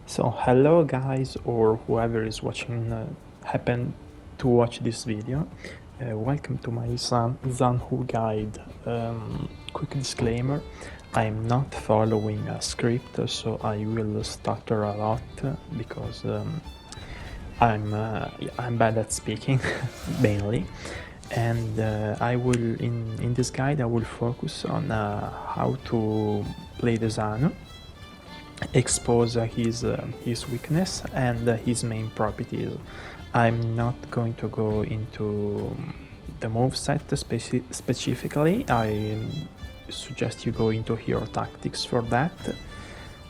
So hello guys, or whoever is watching happen to watch this video. Welcome to my Zhanhu guide. Quick disclaimer, I'm not following a script, so I will stutter a lot because I'm bad at speaking mainly. And I will in this guide I will focus on how to play the Zhanhu, expose his weakness and his main properties. I'm not going to go into the moveset specifically. I suggest you go into hero tactics for that.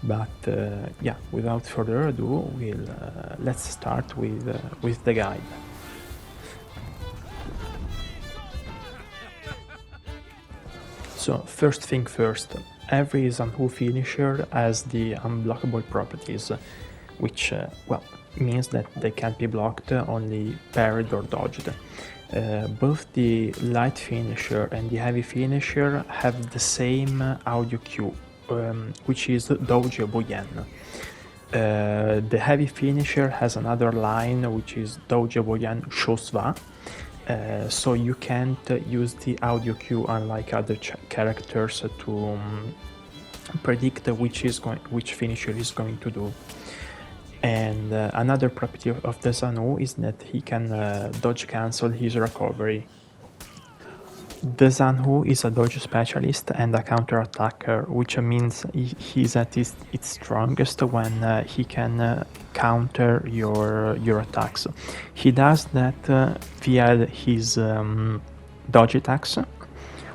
But yeah, without further ado, let's start with the guide. So first thing first, every Zhanhu finisher has the unblockable properties, which well means that they can't be blocked, only parried or dodged. Both the light finisher and the heavy finisher have the same audio cue, which is Doji Boyen. The heavy finisher has another line which is Doji Boyen Shosva, so you can't use the audio cue unlike other characters to predict which finisher is going to do. And another property of the Zhanhu is that he can dodge cancel his recovery. The Zhanhu is a dodge specialist and a counter attacker, which means he's at its strongest when he can counter your attacks. He does that via his dodge attacks,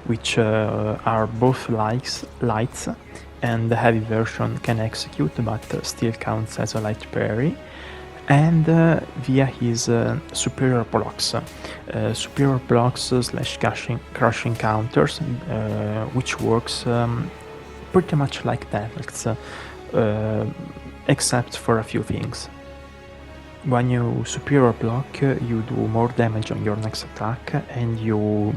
which are both lights, and the heavy version can execute but still counts as a light parry, and via his superior blocks. Superior blocks slash crushing counters, which works pretty much like damage, except for a few things. When you superior block, you do more damage on your next attack, and your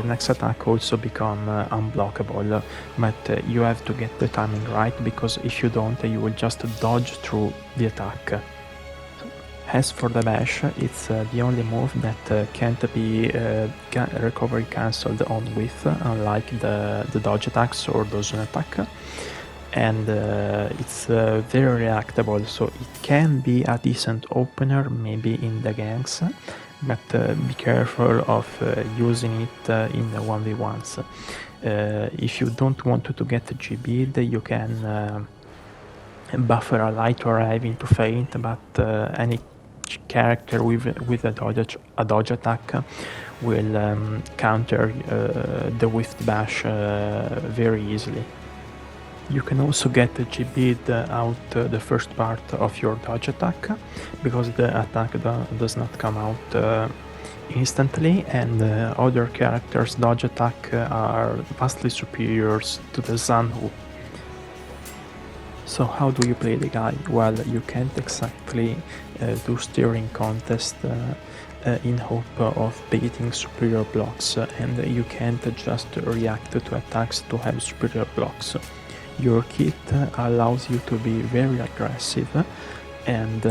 next attack also become unblockable, but you have to get the timing right, because if you don't, you will just dodge through the attack. As for the bash, it's the only move that can't be recovery cancelled on with, unlike the dodge attacks or Dozun attack. And it's very reactable, so it can be a decent opener maybe in the ganks, but be careful of using it in the 1v1s. If you don't want to get GB'd, you can buffer a light or heavy into feint, but any character with a dodge attack will counter the whiffed bash very easily. You can also get GB'd out the first part of your dodge attack, because the attack does not come out instantly, and other characters' dodge attack are vastly superior to the Zhanhu. So how do you play the guy? Well, you can't exactly do steering contest in hope of beating superior blocks, and you can't just react to attacks to have superior blocks. Your kit allows you to be very aggressive, and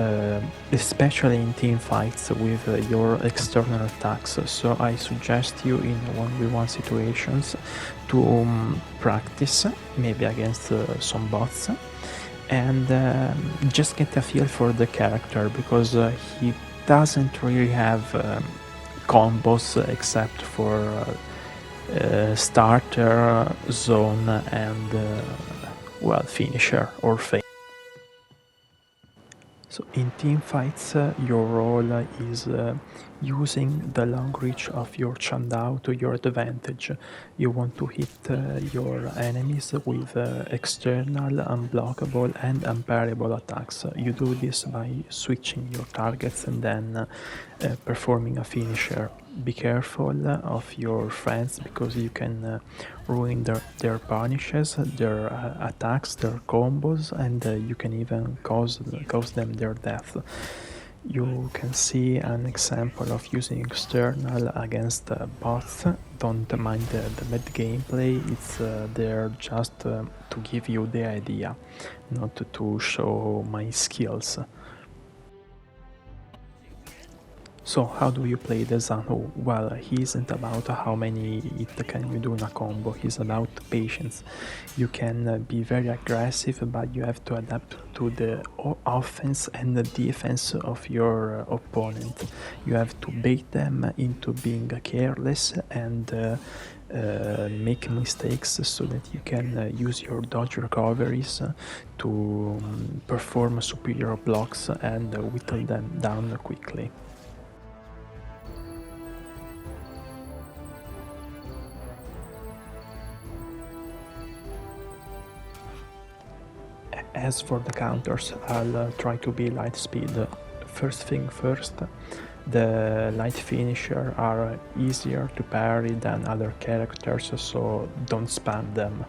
especially in team fights with your external attacks. So I suggest you in 1v1 situations to practice, maybe against some bots, and just get a feel for the character, because he doesn't really have combos except for starter, zone, and well, finisher or feint. So in team fights, your role is using the long reach of your Chandao to your advantage. You want to hit your enemies with external, unblockable and unparryable attacks. You do this by switching your targets and then performing a finisher. Be careful of your friends, because you can ruin their punishes, their attacks, their combos, and you can even cause them their death. You can see an example of using external against bots. Don't mind the bad gameplay, it's there just to give you the idea, not to show my skills. So how do you play the Zhanhu? Well, he isn't about how many hit can you do in a combo, he's about patience. You can be very aggressive, but you have to adapt to the offense and the defense of your opponent. You have to bait them into being careless and make mistakes so that you can use your dodge recoveries to perform superior blocks and whittle them down quickly. As for the counters, I'll try to be light speed. First thing first, the light finisher are easier to parry than other characters, so don't spam them.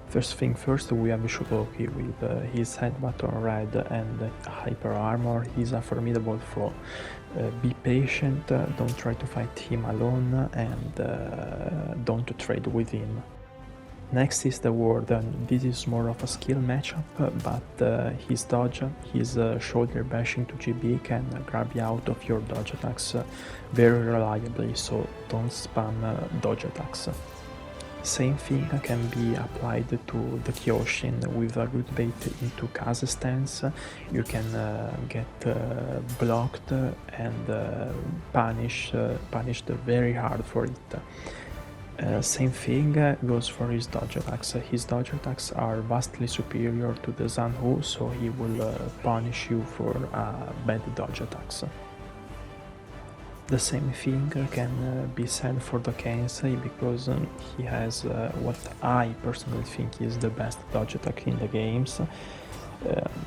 First thing first, we have Shogoki with his headbutt on red and hyper armor. He's a formidable foe. Be patient, don't try to fight him alone, and don't trade with him. Next is the Warden. This is more of a skill matchup, but his dodge, his shoulder bashing to GB can grab you out of your dodge attacks very reliably, so don't spam dodge attacks. Same thing can be applied to the Kyoshin. With a good bait into Kaze stance, you can get blocked and punished very hard for it. Same thing goes for his dodge attacks. His dodge attacks are vastly superior to the Zhanhu, so he will punish you for bad dodge attacks. The same thing can be said for the Kensei, because he has what I personally think is the best dodge attack in the games.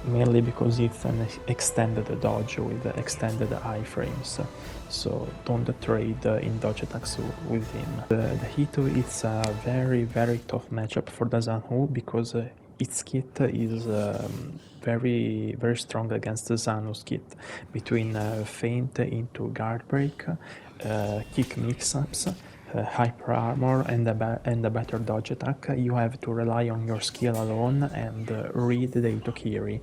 Mainly because it's an extended dodge with extended iframes, so don't trade in dodge attacks with him. The Hito is a very tough matchup for the Zhanhu, because its kit is very strong against the Zhanu's kit. Between feint into guard break, kick mix-ups, hyper armor and a better dodge attack, you have to rely on your skill alone and read the Itokiri.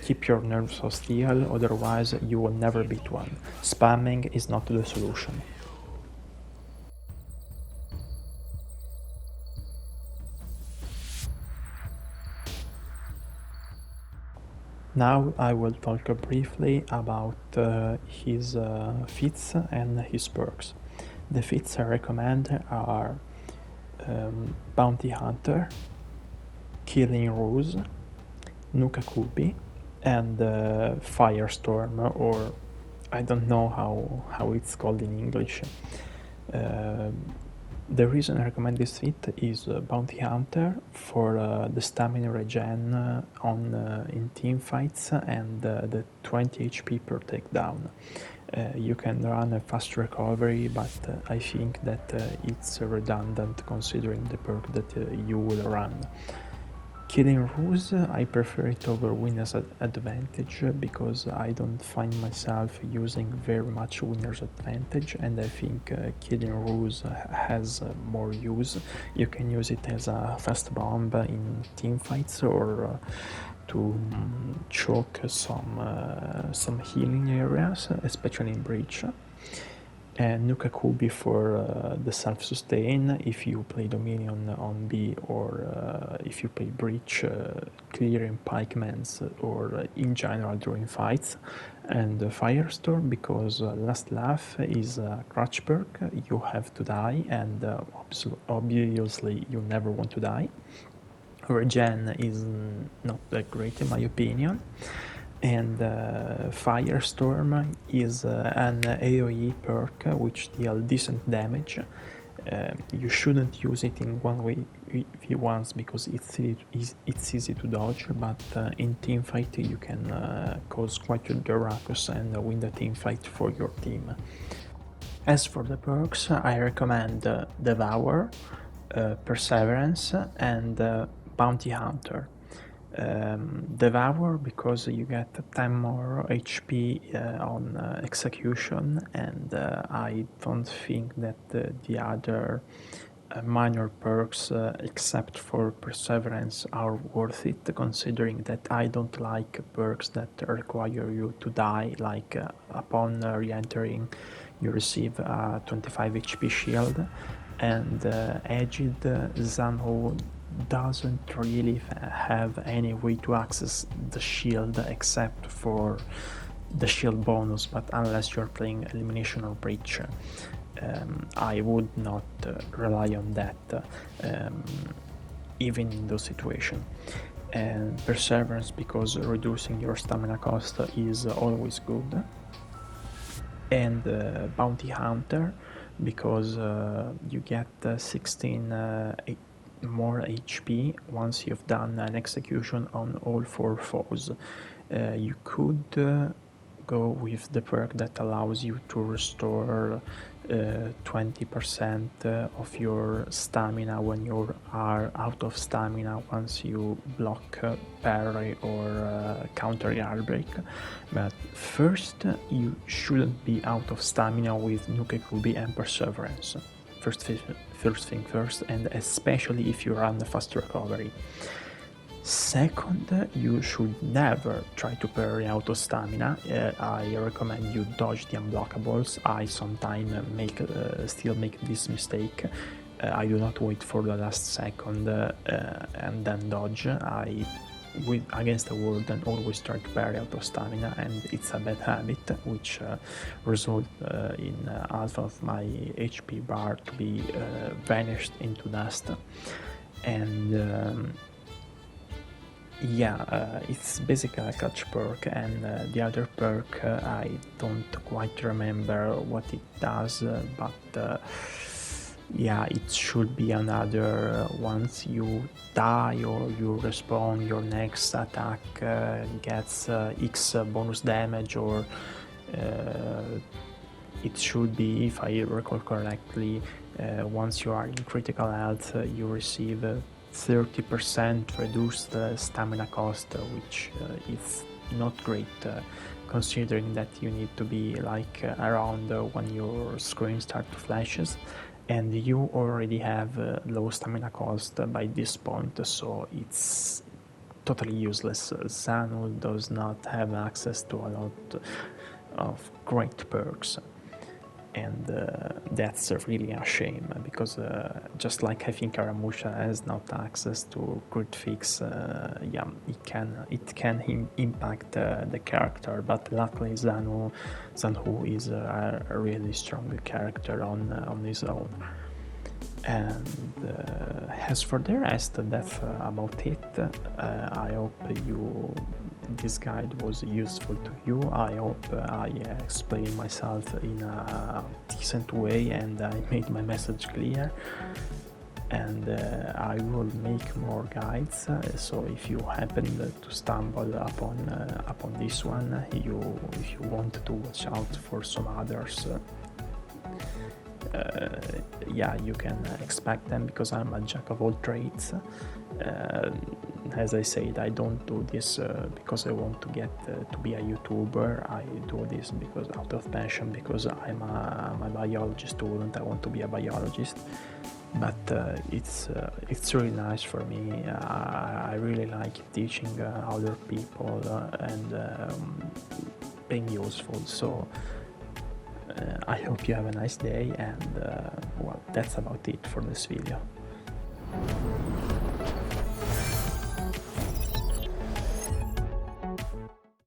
Keep your nerves hostile, otherwise you will never beat one. Spamming is not the solution. Now I will talk briefly about his feats and his perks. The feats I recommend are Bounty Hunter, Killing Ruse, Nuka-Kubi, and Firestorm, or I don't know how it's called in English. The reason I recommend this feat is Bounty Hunter for the stamina regen in team fights and the 20 HP per takedown. You can run a fast recovery, but I think that it's redundant considering the perk that you will run. Killing Ruse, I prefer it over Winner's Advantage, because I don't find myself using very much Winner's Advantage, and I think Killing Ruse has more use. You can use it as a fast bomb in teamfights, or to choke some healing areas, especially in Breach. And Nuka-Kubi for the self-sustain if you play Dominion on B, or if you play Breach, clearing pikemans, or in general during fights. And Firestorm because Last Laugh is a crutch perk, you have to die, and obviously you never want to die. Regen is not that great in my opinion. And Firestorm is an AoE perk which deals decent damage. You shouldn't use it in 1v1s because it's easy to dodge, but in teamfight you can cause quite a ruckus and win the teamfight for your team. As for the perks, I recommend Devour, Perseverance, and Bounty Hunter. Devour, because you get 10 more HP on execution, and I don't think that the other minor perks, except for perseverance, are worth it, considering that I don't like perks that require you to die, like upon re-entering you receive a 25 HP shield, and Aged Zhanhu doesn't really have any way to access the shield except for the shield bonus, but unless you're playing Elimination or Breach, I would not rely on that, even in those situations. And Perseverance, because reducing your stamina cost is always good. And Bounty Hunter, because you get 16 more HP once you've done an execution on all 4 foes. You could go with the perk that allows you to restore 20% of your stamina when you are out of stamina once you block parry or counter Yardbreak. But first, you shouldn't be out of stamina with Nuke Kubi and Perseverance. First thing first, and especially if you run fast recovery. Second, you should never try to parry out of stamina. I recommend you dodge the unblockables. I sometimes still make this mistake. I do not wait for the last second and then dodge. Against the Warden, always try to parry out of stamina, and it's a bad habit, which results in half of my HP bar to be vanished into dust. And it's basically a clutch perk, and the other perk I don't quite remember what it does, but it should be another once you die or you respawn, your next attack gets X bonus damage, or it should be, if I recall correctly, once you are in critical health, you receive 30% reduced stamina cost, which is not great, considering that you need to be like around when your screen starts to flashes, and you already have low stamina cost by this point, so it's totally useless. Zhanhu does not have access to a lot of great perks. And that's really a shame, because just like I think Aramusha has not access to crit fix, it can impact the character, but luckily Zhanhu is a really strong character on his own. And as for the rest, that's about it. I hope this guide was useful to you. I hope I explained myself in a decent way and I made my message clear. And I will make more guides, so if you happen to stumble upon this one, if you want to watch out for some others, you can expect them, because I'm a jack of all trades. As I said, I don't do this because I want to get to be a YouTuber. I do this because out of passion, because I'm a biology student. I want to be a biologist, but it's really nice for me. I really like teaching other people and being useful. So I hope you have a nice day, and well, that's about it for this video.